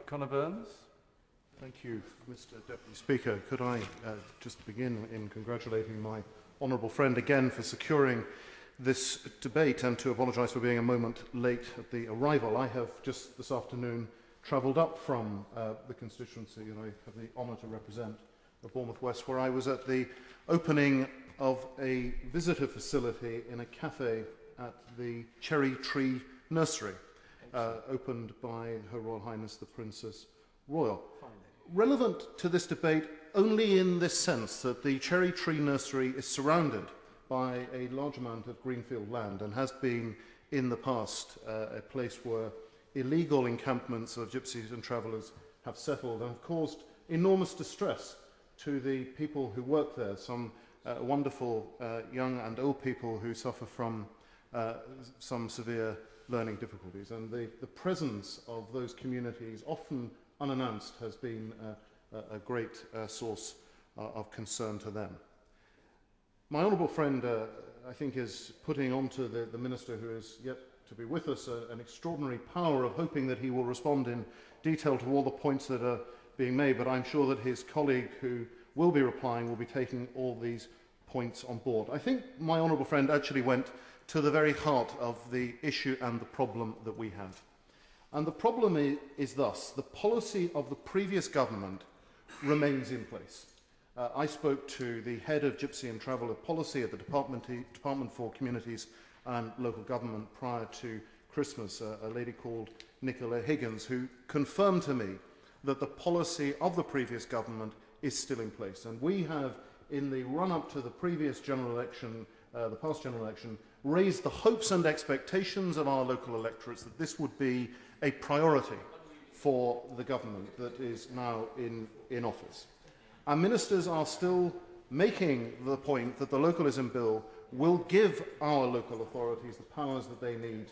Conor Burns. Thank you, Mr. Deputy Speaker. Could I just begin in congratulating my honourable friend again for securing this debate and to apologise for being a moment late at the arrival. I have just this afternoon travelled up from the constituency and I have the honour to represent Bournemouth West, where I was at the opening of a visitor facility in a cafe at the Cherry Tree Nursery, opened by Her Royal Highness the Princess Royal. Relevant to this debate only in this sense that the Cherry Tree Nursery is surrounded by a large amount of greenfield land and has been in the past a place where illegal encampments of gypsies and travellers have settled and have caused enormous distress to the people who work there, some wonderful young and old people who suffer from some severe learning difficulties. And the presence of those communities, often unannounced, has been a great source of concern to them. My honourable friend, I think, is putting onto the Minister, who is yet to be with us, an extraordinary power of hoping that he will respond in detail to all the points that are being made, but I'm sure that his colleague who will be replying will be taking all these points on board. I think my honourable friend actually went to the very heart of the issue and the problem that we have. And the problem is thus: the policy of the previous government remains in place. I spoke to the head of Gypsy and Traveller Policy at the Department for Communities and Local Government prior to Christmas, a lady called Nicola Higgins, who confirmed to me that the policy of the previous government is still in place. And we have, in the run-up to the previous general election, the past general election, raised the hopes and expectations of our local electorates that this would be a priority for the government that is now in office. Our ministers are still making the point that the Localism Bill will give our local authorities the powers that they need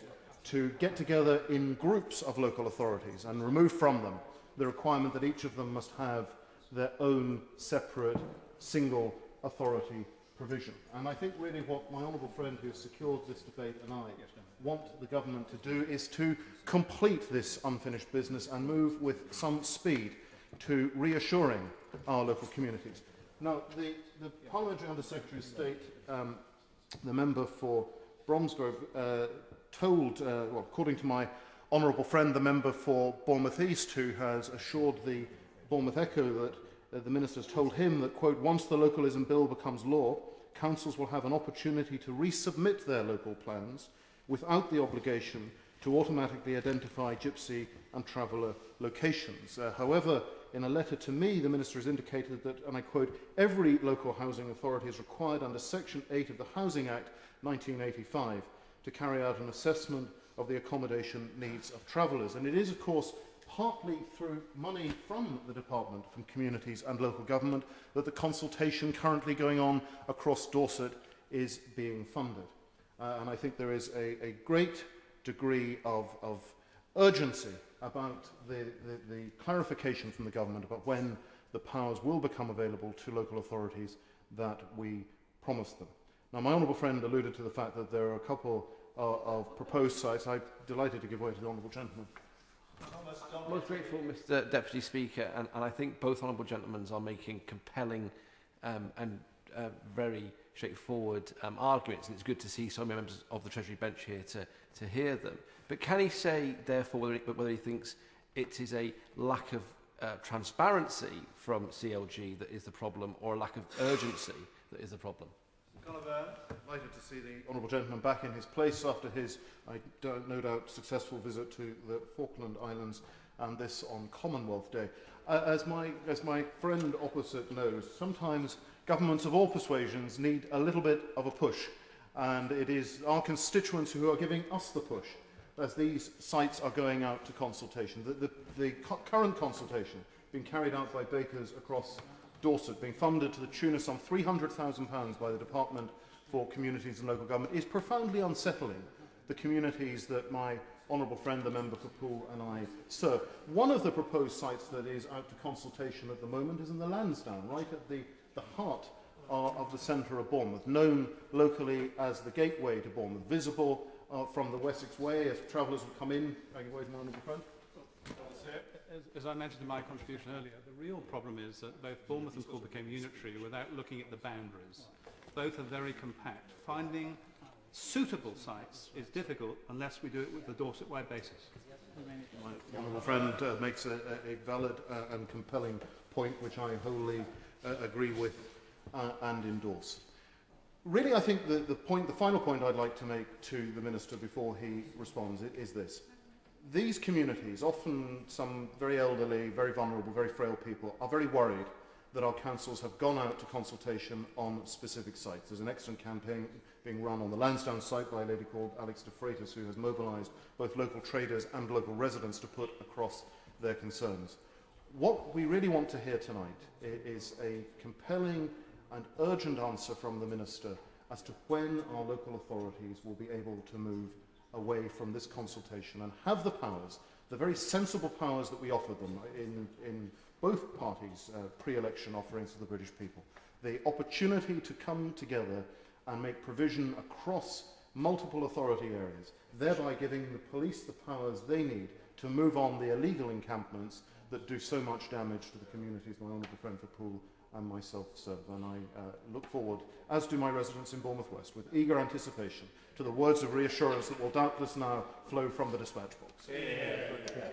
to get together in groups of local authorities and remove from them the requirement that each of them must have their own separate single authority provision. And I think really what my honourable friend who has secured this debate and I want the government to do is to complete this unfinished business and move with some speed to reassuring our local communities. Now, the Parliamentary Under-Secretary of State, the member for Bromsgrove, told, well, according to my honourable friend, the member for Bournemouth East, who has assured the Bournemouth Echo that the ministers told him that, quote, once the Localism Bill becomes law, councils will have an opportunity to resubmit their local plans without the obligation to automatically identify gypsy and traveller locations. However, in a letter to me, the Minister has indicated that, and I quote, every local housing authority is required under Section 8 of the Housing Act 1985 to carry out an assessment of the accommodation needs of travellers. And it is, of course, partly through money from the Department, from communities and local government, that the consultation currently going on across Dorset is being funded. And I think there is a great degree of urgency about the clarification from the government about when the powers will become available to local authorities that we promised them. Now, my honourable friend alluded to the fact that there are a couple of proposed sites. I'm delighted to give way to the honourable gentleman. Most grateful, Mr. Deputy Speaker, and I think both honourable gentlemen are making compelling and very straightforward arguments, and it's good to see so many members of the Treasury bench here to hear them. But can he say, therefore, whether he thinks it is a lack of transparency from CLG that is the problem, or a lack of urgency that is the problem? Delighted to see the honourable gentleman back in his place after his, no doubt, successful visit to the Falkland Islands, and this on Commonwealth Day. As my friend opposite knows, sometimes governments of all persuasions need a little bit of a push, and it is our constituents who are giving us the push as these sites are going out to consultation. The current consultation being carried out by bakers across Dorset, being funded to the tune of some £300,000 by the Department for Communities and Local Government, is profoundly unsettling the communities that my honourable friend, the member for Poole, and I serve. One of the proposed sites that is out to consultation at the moment is in the Lansdowne, right at the heart of the centre of Bournemouth, known locally as the gateway to Bournemouth, visible from the Wessex Way as travellers will come in. Thank you, my honourable friend. As I mentioned in my contribution earlier, the real problem is that both Bournemouth and Poole became unitary without looking at the boundaries. Both are very compact. Finding suitable sites is difficult unless we do it with the Dorset-wide basis. My honourable friend makes a valid and compelling point, which I wholly agree with and endorse. Really, I think the final point I'd like to make to the Minister before he responds is this. These communities, often some very elderly, very vulnerable, very frail people, are very worried that our councils have gone out to consultation on specific sites. There's an excellent campaign being run on the Lansdowne site by a lady called Alex de Freitas, who has mobilised both local traders and local residents to put across their concerns. What we really want to hear tonight is a compelling and urgent answer from the Minister as to when our local authorities will be able to move away from this consultation and have the powers, the very sensible powers that we offered them in both parties' pre-election offerings to the British people, the opportunity to come together and make provision across multiple authority areas, thereby giving the police the powers they need to move on the illegal encampments that do so much damage to the communities my honourable friend for Poole and myself serve. And I look forward, as do my residents in Bournemouth West, with eager anticipation to the words of reassurance that will doubtless now flow from the dispatch box. Yeah.